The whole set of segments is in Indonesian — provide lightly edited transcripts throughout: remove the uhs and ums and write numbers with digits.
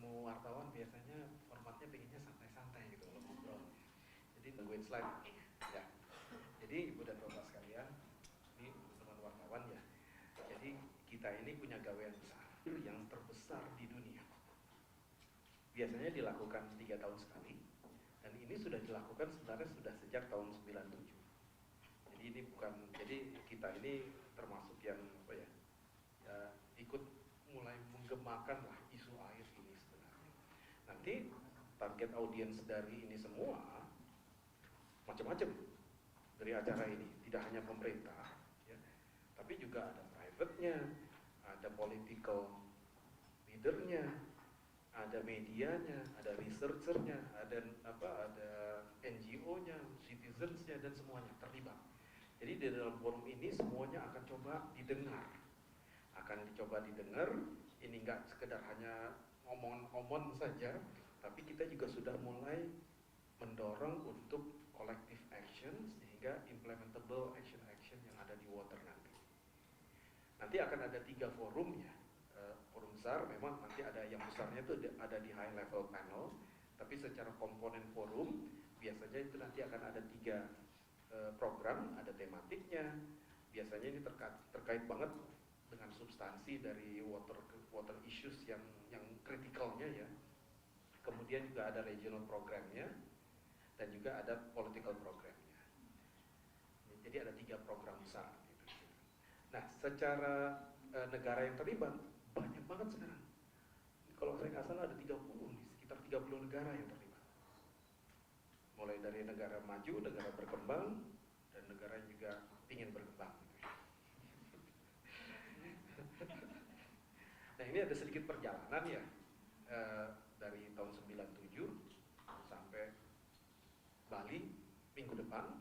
ketemu wartawan biasanya formatnya pengennya santai-santai gitu loh ngobrol. Jadi tungguin slide. Ya. Jadi Ibu dan Bapak sekalian, ini teman wartawan ya. Jadi kita ini punya gawean besar yang terbesar di dunia. Biasanya dilakukan 3 tahun sekali, dan ini sudah dilakukan sebenarnya sudah sejak tahun 97. Jadi ini bukan, jadi kita ini termasuk yang apa ya, ya ikut mulai menggemakan lah isu air ini sebenarnya. Nanti target audiens dari ini semua macam-macam dari acara ini, tidak hanya pemerintah, ya, tapi juga ada private-nya, ada political leader-nya, ada medianya, ada researcher-nya, ada NGO-nya, citizens-nya, dan semuanya terlibat. Jadi di dalam forum ini semuanya akan coba didengar, ini nggak sekedar hanya ngomong-ngomong saja, tapi kita juga sudah mulai mendorong untuk collective action sehingga implementable action-action yang ada di water nanti. Nanti akan ada 3 forum ya. Forum besar memang nanti ada yang besarnya itu ada di high level panel, tapi secara komponen forum biasanya itu nanti akan ada 3 program, ada tematiknya. Biasanya ini terkait banget dengan substansi dari water issues yang kritikalnya ya. Kemudian juga ada regional programnya dan juga ada political programnya. Jadi ada 3 program besar gitu. Nah, secara negara yang terlibat banyak banget sekarang. Kalau saya nggak salah ada 30 nih, sekitar 30 negara yang terlibat. Mulai dari negara maju, negara berkembang, dan negara yang juga ingin berkembang. Nah, ini ada sedikit perjalanan ya, dari tahun 97 sampai Bali minggu depan.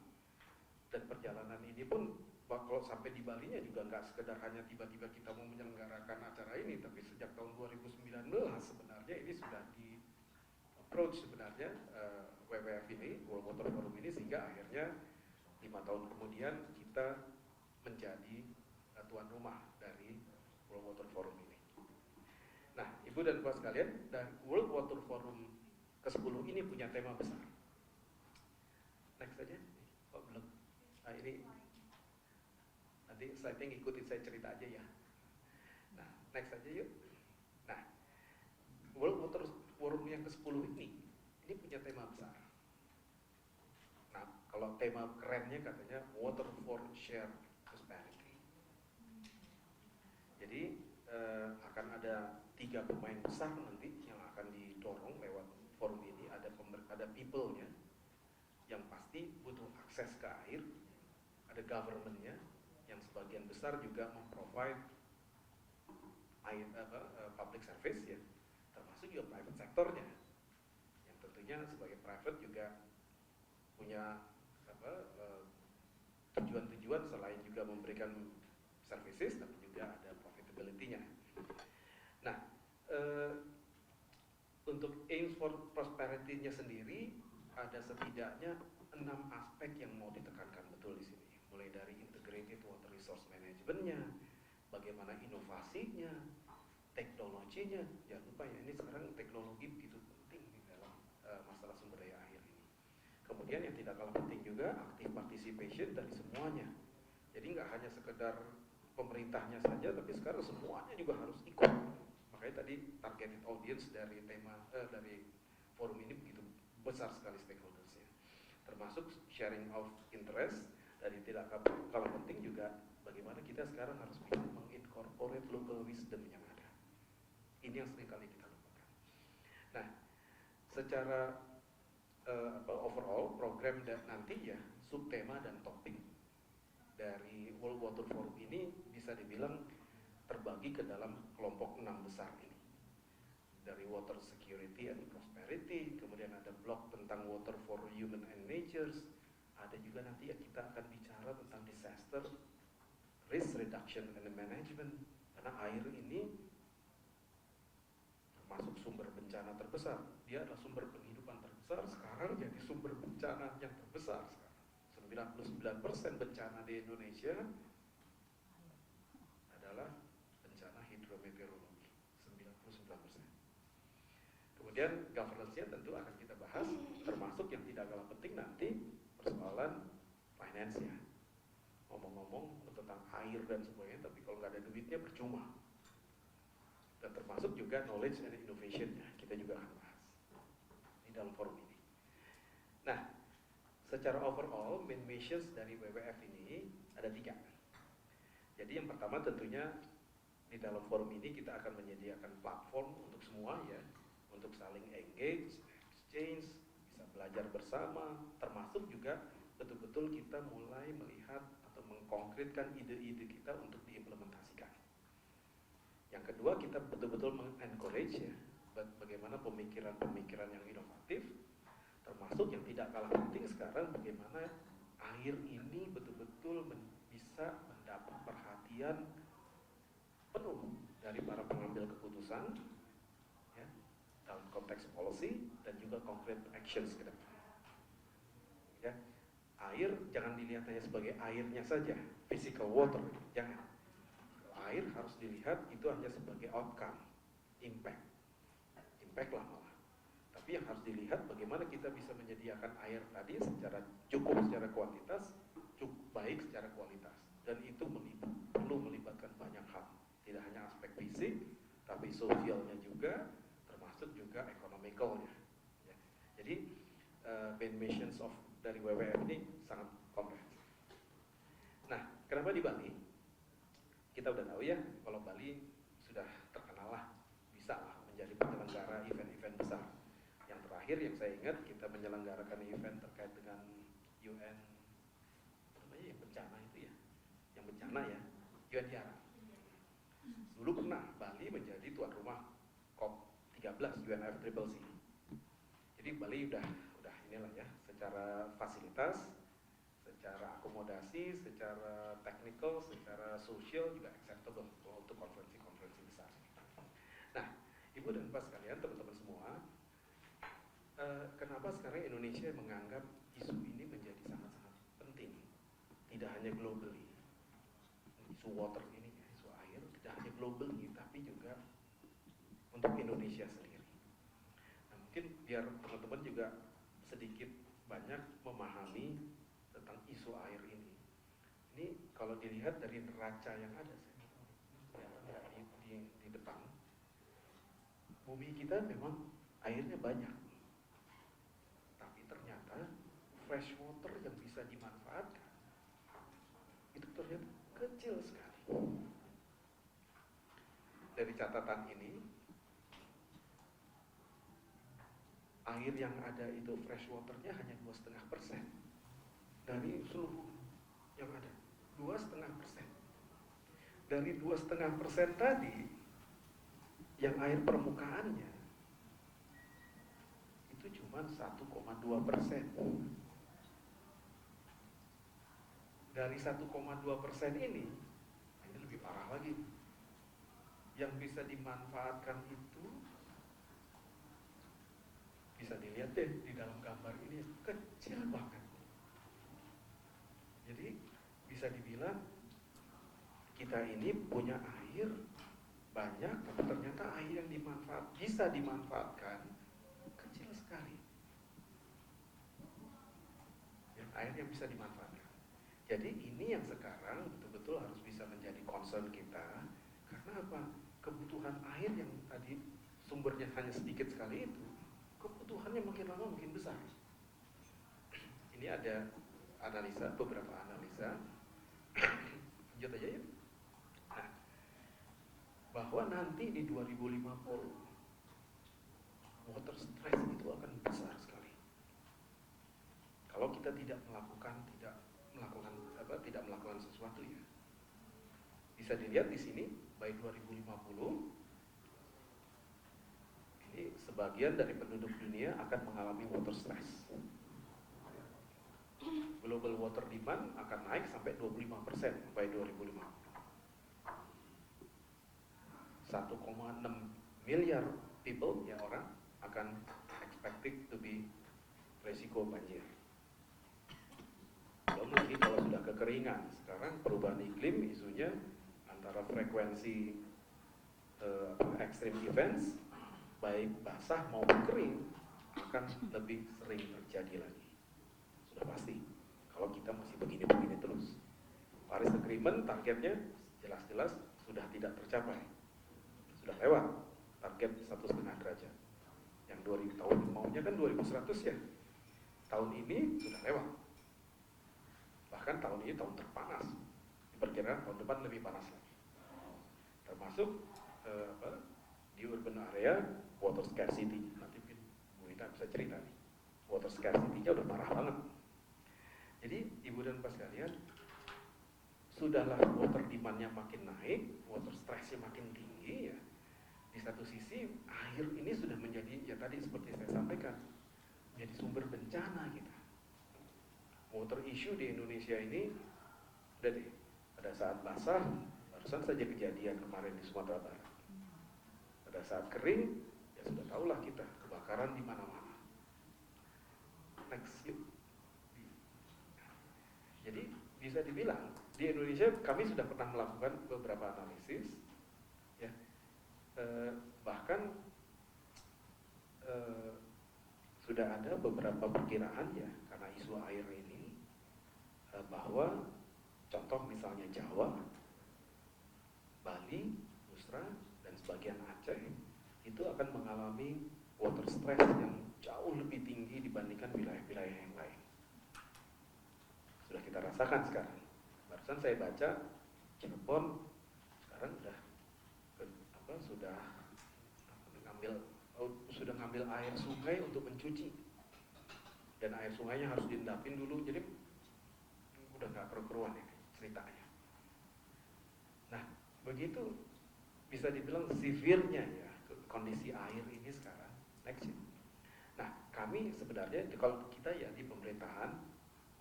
Dan perjalanan ini pun kalau sampai di Balinya juga nggak sekedar hanya tiba-tiba kita mau menyelenggarakan acara ini, tapi sejak tahun 2019 sebenarnya ini sudah di approach sebenarnya WWF ini, World Water Forum ini, sehingga akhirnya 5 tahun kemudian kita menjadi tuan rumah dari World Water Forum ini. Nah, Ibu dan Bapak sekalian, dan World Water Forum ke-10 ini punya tema besar. Next saja. Oh, belum. Nah, ini nanti slide-nya ngikutin saya cerita aja ya. Nah, next aja yuk. Nah, World Water Forum yang ke-10 ini punya tema besar. Nah, kalau tema kerennya katanya Water for Shared Prosperity. Jadi akan ada 3 pemain besar nanti yang akan didorong lewat forum ini. Ada people-nya yang pasti butuh akses ke air, ada government-nya yang sebagian besar juga memprovide public service ya, termasuk juga private sektornya yang tentunya sebagai private juga punya tujuan-tujuan selain juga memberikan services, tapi juga ada profitability-nya. Nah, untuk aims for prosperity-nya sendiri ada setidaknya 6 aspek yang mau ditekankan betul di sini. Mulai dari integrated water resource management-nya, bagaimana inovasinya, teknologinya. Jangan lupa ya, ini sekarang teknologi begitu penting di dalam masalah sumber daya air ini. Kemudian yang tidak kalah penting juga active participation dari semuanya. Jadi nggak hanya sekedar pemerintahnya saja, tapi sekarang semuanya juga harus ikut. Makanya tadi targeted audience dari dari forum ini begitu besar sekali stakeholdersnya, termasuk sharing of interest. Dari tidak kalah penting juga bagaimana kita sekarang harus bisa mengincorporate local wisdom yang ada. Ini yang sering kali kita lupakan. Nah, secara overall program dan nanti ya subtema dan topik dari World Water Forum ini bisa dibilang terbagi ke dalam kelompok 6 besar ini. Dari water security and prosperity, kemudian ada blok tentang water for human and natures, ada juga nanti ya kita akan bicara tentang disaster risk reduction and management, karena air ini termasuk sumber bencana terbesar. Dia adalah sumber penghidupan terbesar, sekarang jadi sumber bencana yang terbesar sekarang. 99% bencana di Indonesia adalah bencana hidrometeorologi, 99%. Kemudian governance-nya tentu akan kita bahas, termasuk yang tidak kalah penting nanti persoalan finance-nya. Ngomong-ngomong tentang air dan sebagainya, tapi kalau nggak ada duitnya percuma. Dan termasuk juga knowledge and innovation-nya, kita juga akan bahas di dalam forum ini. Nah, secara overall, main missions dari WWF ini ada 3. Jadi yang pertama tentunya di dalam forum ini kita akan menyediakan platform untuk semua ya, untuk saling engage, exchange, bisa belajar bersama, termasuk juga betul-betul kita mulai melihat atau mengkonkretkan ide-ide kita untuk diimplementasikan. Yang kedua, kita betul-betul mengencourage ya, bagaimana pemikiran-pemikiran yang inovatif, termasuk yang tidak kalah penting sekarang bagaimana air ini betul-betul bisa mendapat perhatian penuh dari para pengambil keputusan ya, dalam konteks policy dan juga concrete actions ke depan. Ya, air jangan dilihat hanya sebagai airnya saja, physical water, jangan. Air harus dilihat itu hanya sebagai outcome, impact lah malah. Tapi yang harus dilihat bagaimana kita bisa menyediakan air tadi secara cukup secara kuantitas, cukup baik secara kualitas, dan itu perlu melibatkan banyak hal, tidak hanya aspek fisik, tapi sosialnya juga, termasuk juga economicalnya. Ya. Jadi main missions dari WWF ini sangat komprehensif. Nah, kenapa di Bali? Kita udah tahu ya, kalau Bali sudah terkenal lah, bisa lah menjadi penyelenggara event-event besar. Yang terakhir yang saya ingat, kita menyelenggarakan event terkait dengan UN, namanya yang bencana itu ya, yang bencana ya, UNDR. Dulu pernah Bali menjadi tuan rumah COP13 UNFCCC. Jadi Bali udah inilah ya, secara fasilitas, secara akomodasi, secara technical, secara sosial juga acceptable untuk konferensi-konferensi besar. Nah, Ibu dan Bapak sekalian, teman-teman semua, kenapa sekarang Indonesia menganggap isu ini menjadi sangat-sangat penting? Tidak hanya globally, isu water ini, isu air, tidak hanya globally, tapi juga untuk Indonesia sendiri. Nah, mungkin biar teman-teman juga sedikit banyak memahami tentang isu air ini. Ini kalau dilihat dari neraca yang ada ya, di depan, bumi kita memang airnya banyak, tapi ternyata fresh water yang bisa dimanfaatkan itu ternyata kecil sekali. Dari catatan ini, air yang ada itu fresh waternya hanya 2,5% dari seluruh yang ada, 2,5%. Dari 2,5% tadi, yang air permukaannya itu cuma 1,2%. Dari 1,2% ini lebih parah lagi. Yang bisa dimanfaatkan itu bisa dilihat deh di dalam gambar ini, kecil banget. Jadi bisa dibilang kita ini punya air banyak, tapi ternyata air yang bisa dimanfaatkan kecil sekali. Ya, air yang bisa dimanfaatkan. Jadi ini yang sekarang betul-betul harus bisa menjadi concern kita. Karena apa? Kebutuhan air yang tadi sumbernya hanya sedikit sekali itu, kebutuhannya makin lama makin besar. Ini ada beberapa analisa. Lanjut aja ya. Nah, bahwa nanti di 2050 water stress itu akan besar sekali. Kalau kita tidak melakukan sesuatu ya. Bisa dilihat di sini by 2050 ini sebagian dari penduduk dunia akan mengalami water stress. Global water demand akan naik sampai 25% by 2050. 1,6 miliar people ya orang akan expected to be resiko banjir. Belum lagi kalau sudah kekeringan. Sekarang perubahan iklim isunya antara frekuensi extreme events baik basah maupun kering akan lebih sering terjadi lagi. Sudah pasti. Kalau kita masih begini-begini terus. Paris Agreement targetnya jelas-jelas sudah tidak tercapai. Sudah lewat target 1,5 derajat. Yang 2000 tahun maunya kan 2100 ya. Tahun ini sudah lewat. Bahkan tahun ini tahun terpanas. Diperkirakan tahun depan lebih panas lagi. Termasuk di urban area water scarcity. Nanti Bu Ita bisa cerita nih. Water scarcity-nya udah parah banget. Jadi Ibu dan Bapak sekalian, sudahlah water demand-nya makin naik, water stress-nya makin tinggi ya. Di satu sisi air ini sudah menjadi, ya tadi seperti saya sampaikan, menjadi sumber bencana kita. Water issue di Indonesia ini, udah deh, pada saat basah, barusan saja kejadian kemarin di Sumatera Barat. Pada saat kering, ya sudah tahulah kita, kebakaran di mana-mana. Next slide. Jadi bisa dibilang di Indonesia kami sudah pernah melakukan beberapa analisis, ya, bahkan sudah ada beberapa perkiraan ya karena isu air ini, bahwa contoh misalnya Jawa, Bali, Nusra dan sebagian Aceh itu akan mengalami water stress yang jauh lebih tinggi dibandingkan wilayah-wilayah yang lain. Sudah kita rasakan sekarang. Barusan saya baca Cirebon sekarang sudah ngambil air sungai untuk mencuci, dan air sungainya harus diendapin dulu, jadi udah nggak keruan ya ceritanya. Nah begitu bisa dibilang severnya ya kondisi air ini sekarang. Next. Nah kami sebenarnya kalau kita ya di pemerintahan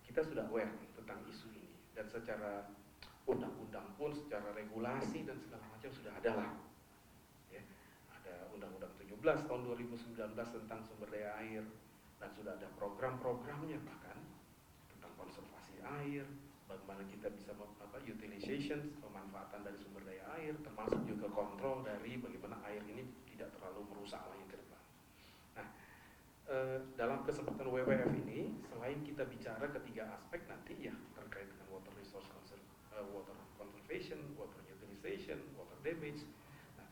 kita sudah aware tentang isu ini, dan secara undang-undang pun, secara regulasi dan segala macam sudah ada lah. Ya, ada Undang-Undang 17 tahun 2019 tentang sumber daya air, dan sudah ada program-programnya bahkan tentang konservasi air, bagaimana kita bisa utilization, pemanfaatan dari sumber daya air, termasuk juga kontrol dari bagaimana air ini tidak terlalu merusak lagi ke depan. Nah, dalam kesempatan WWF ini, selain kita bicara ketiga aspek nanti ya terkait dengan water resource water conservation, water utilization, water damage. Nah,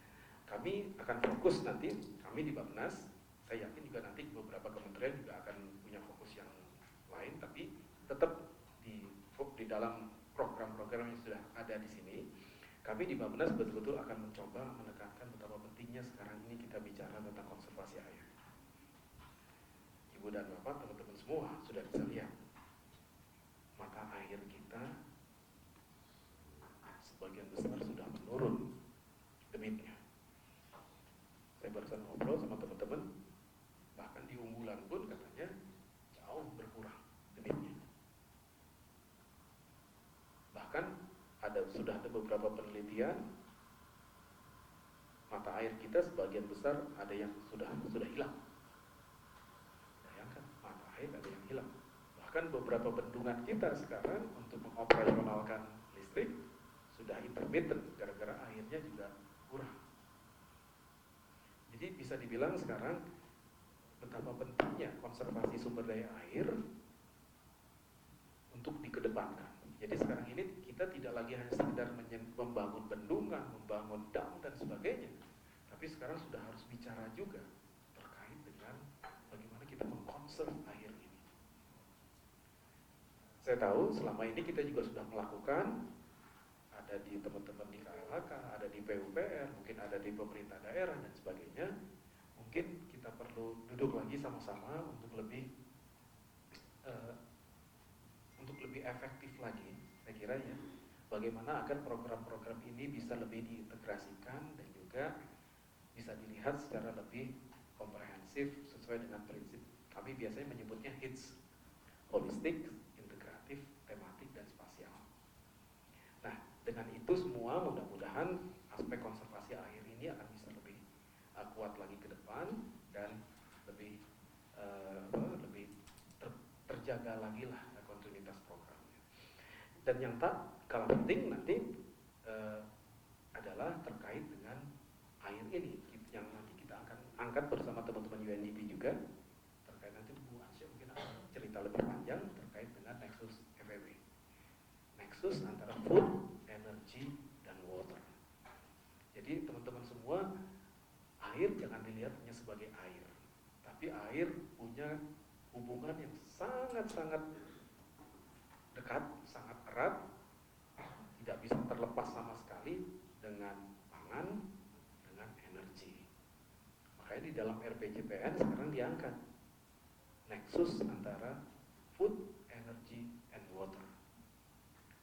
kami akan fokus nanti, kami di Bappenas, saya yakin juga nanti beberapa kementerian juga akan punya fokus yang lain, tapi tetap di dalam program-program yang sudah ada di sini, kami di Bappenas betul-betul akan mencoba menekankan betapa pentingnya sekarang ini kita bicara tentang konservasi air. Ibu dan Bapak, teman-teman semua sudah bisa lihat mata air kita sebagian besar sudah menurun debitnya. Saya barusan ngobrol sama teman-teman, bahkan di Unggulan pun katanya jauh berkurang debitnya. Bahkan sudah ada beberapa penelitian mata air kita sebagian besar ada yang sudah hilang. Bayangkan, mata air ada yang hilang. Bahkan beberapa bendungan kita sekarang untuk mengoperasionalkan listrik sudah intermittent gara-gara airnya juga kurang. Jadi bisa dibilang sekarang betapa pentingnya konservasi sumber daya air untuk dikedepankan. Jadi sekarang ini kita tidak lagi hanya sekedar membangun bendungan, membangun dam dan sebagainya, tapi sekarang sudah harus bicara juga terkait dengan bagaimana kita mengkonserv air ini. Saya tahu selama ini kita juga sudah melakukan, ada di teman-teman di KLHK, ada di PUPR, mungkin ada di pemerintah daerah dan sebagainya. Mungkin kita perlu duduk lagi sama-sama untuk lebih efektif lagi, saya kira ya, bagaimana agar program-program ini bisa lebih diintegrasikan dan juga bisa dilihat secara lebih komprehensif sesuai dengan prinsip kami biasanya menyebutnya HITS, holistik, integratif, tematik, dan spasial. Nah, dengan itu semua mudah-mudahan aspek konservasi air ini akan bisa lebih kuat lagi ke depan dan lebih terjaga lagi lah kontinuitas programnya. Dan yang tak kalah penting nanti adalah terkait dengan air ini yang nanti kita akan angkat bersama teman-teman UNDP juga terkait nanti Bu Ansya mungkin akan cerita lebih panjang terkait dengan nexus FEW, nexus antara food, energy, dan water. Jadi teman-teman semua, air jangan dilihat hanya sebagai air, tapi air punya hubungan yang sangat-sangat dekat, sangat erat, tidak bisa terlepas sama sekali dengan pangan, dengan energi. Makanya di dalam RPJPN sekarang diangkat nexus antara food, energy, and water.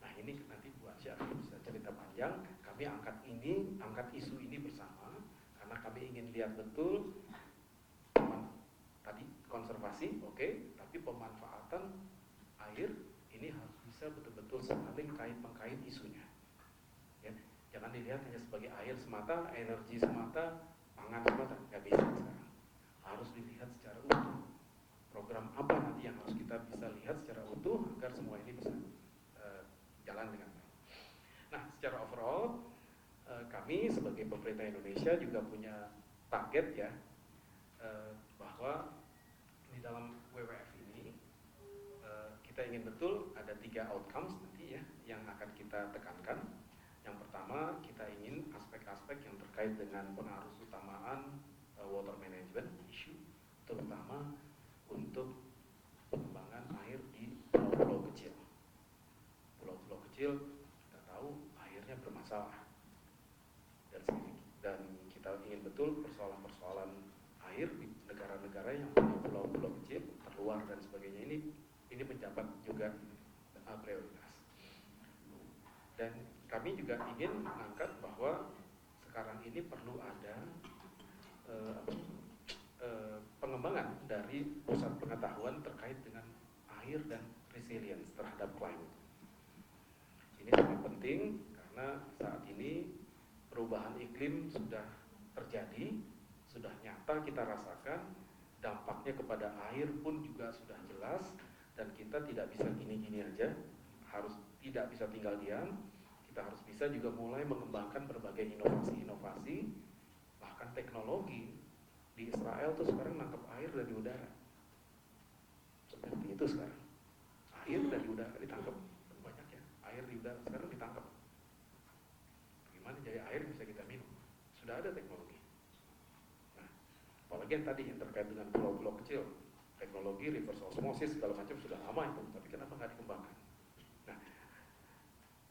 Nah ini nanti Bu Ansya bisa cerita panjang. Kami angkat isu ini bersama karena kami ingin lihat betul tadi konservasi, oke, tapi pemanfaatan air ini harus bisa betul-betul saling kait-mengkait isunya. Ya, jangan dilihat hanya sebagai air semata, energi semata, pangan semata, nggak bisa sekarang. Harus dilihat secara utuh. Program apa nanti yang harus kita bisa lihat secara utuh agar semua ini bisa jalan dengan baik. Nah, secara overall kami sebagai pemerintah Indonesia juga punya target ya, bahwa di dalam WWF ini kita ingin betul ada 3 outcomes nanti ya yang akan kita tekankan. Yang pertama, kita ingin aspek-aspek yang terkait dengan pengaruh utamaan water management issue, terutama untuk pengembangan air di pulau-pulau kecil. Pulau-pulau kecil kita tahu airnya bermasalah, dan kita ingin betul persoalan-persoalan air di negara-negara yang punya pulau-pulau kecil, terluar dan sebagainya ini menjabat juga prioritas. Dan kami juga ingin mengangkat bahwa sekarang ini perlu ada pengembangan dari pusat pengetahuan terkait dengan air dan resilience terhadap climate. Ini sangat penting karena saat ini perubahan iklim sudah terjadi, sudah nyata kita rasakan, dampaknya kepada air pun juga sudah jelas, dan kita tidak bisa gini-gini aja, harus tidak bisa tinggal diam. Kita harus bisa juga mulai mengembangkan berbagai inovasi-inovasi, bahkan teknologi. Di Israel tuh sekarang nangkep air dari udara, seperti itu sekarang. Air dari udara ditangkap, banyak ya, air di udara sekarang ditangkap. Bagaimana jadi air bisa kita minum? Sudah ada teknologi. Nah, apalagi yang tadi yang terkait dengan pulau-pulau kecil, teknologi reverse osmosis segala macam sudah lama itu, tapi kenapa nggak dikembangkan? Nah,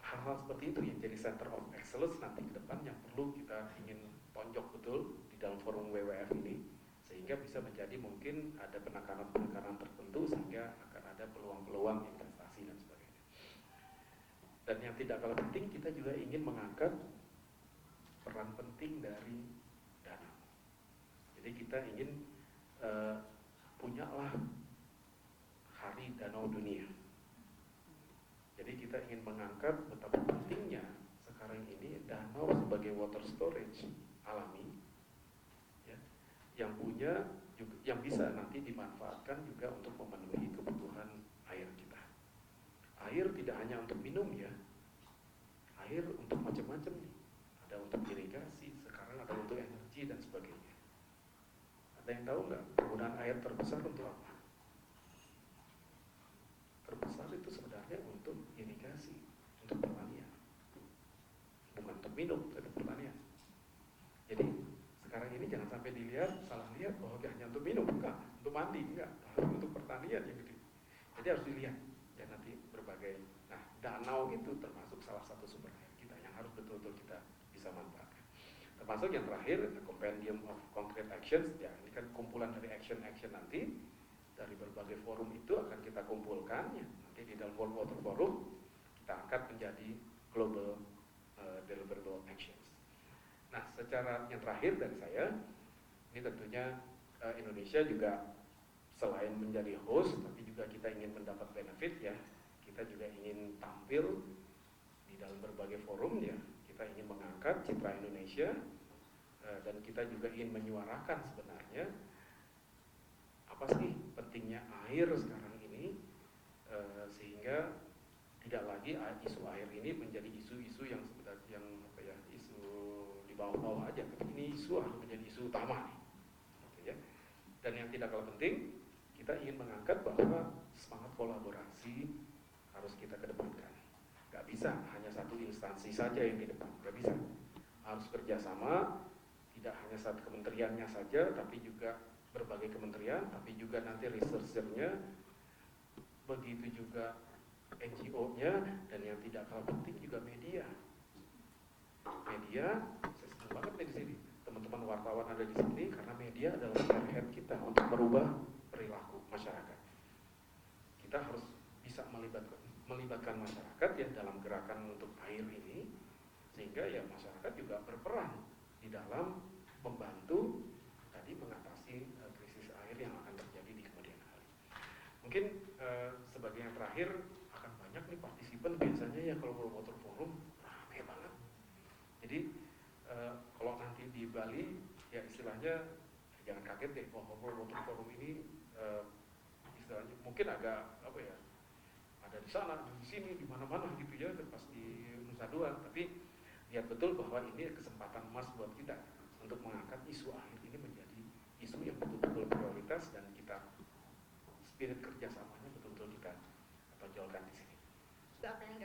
hal-hal seperti itu yang jadi center of excellence nanti ke depan yang perlu kita ingin tonjok betul di dalam forum WWF ini, sehingga bisa menjadi mungkin ada penekanan-penekanan tertentu sehingga akan ada peluang-peluang investasi dan sebagainya. Dan yang tidak kalah penting, kita juga ingin mengangkat peran penting dari danau. Jadi kita ingin punyalah Hari Danau Dunia. Jadi kita ingin mengangkat betapa pentingnya sekarang ini danau sebagai water storage alami, ya, yang punya juga, yang bisa nanti dimanfaatkan juga untuk memenuhi kebutuhan air kita. Air tidak hanya untuk minum ya, air untuk macam-macam nih. Ada untuk irigasi, sekarang ada untuk energi dan sebagainya. Ada yang tahu nggak penggunaan air terbesar untuk apa? Terbesar itu sebenarnya untuk irigasi, untuk pertanian, bukan untuk minum, untuk pertanian. Jadi sekarang ini jangan sampai salah lihat bahwa hanya untuk minum, enggak, untuk mandi, enggak, harus untuk pertanian yang gede. Jadi harus dilihat ya nanti berbagai. Nah, danau itu termasuk salah satu sumber air kita yang harus betul-betul kita bisa manfaatkan. Termasuk yang terakhir, Compendium of Concrete Actions, ya ini kan kumpulan dari action-action nanti. Dari berbagai forum itu akan kita kumpulkan ya. Nanti di dalam World Water Forum kita angkat menjadi Global Deliverable Actions. Nah, secara yang terakhir dari saya, ini tentunya Indonesia juga selain menjadi host, tapi juga kita ingin mendapat benefit ya. Kita juga ingin tampil di dalam berbagai forum ya. Kita ingin mengangkat citra Indonesia dan kita juga ingin menyuarakan sebenarnya apa sih pentingnya air sekarang ini, sehingga tidak lagi isu air ini menjadi isu-isu yang sebenarnya isu di bawah-bawah aja, tapi ini isu harus menjadi isu utama nih. Dan yang tidak kalah penting, kita ingin mengangkat bahwa semangat kolaborasi harus kita kedepankan. Gak bisa hanya satu instansi saja yang di depan, gak bisa. Harus kerjasama, tidak hanya satu kementeriannya saja, tapi juga berbagai kementerian, tapi juga nanti researchernya, begitu juga NGO-nya, dan yang tidak kalah penting juga media. Media, saya senang banget nih di sini, teman-teman wartawan ada di sini, karena media adalah spearhead kita untuk merubah perilaku masyarakat. Kita harus bisa melibatkan masyarakat ya dalam gerakan untuk air ini, sehingga ya masyarakat juga berperan di dalam membantu tadi mengatasi krisis air yang akan terjadi di kemudian hari. Mungkin sebagai yang terakhir, akan banyak nih partisipan biasanya ya kalau World Water Forum ramai banget. Jadi kalau nanti di Bali ya istilahnya jangan kaget deh, bahwa World Water Forum ini istilahnya mungkin agak apa ya, ada di sana, di sini, di mana-mana gitu ya, pas di Nusa Dua. Tapi lihat betul bahwa ini kesempatan emas buat kita untuk mengangkat isu air ini menjadi isu yang betul-betul prioritas, dan kita spirit kerjasamanya betul-betul kita tonjolkan di sini. Apa yang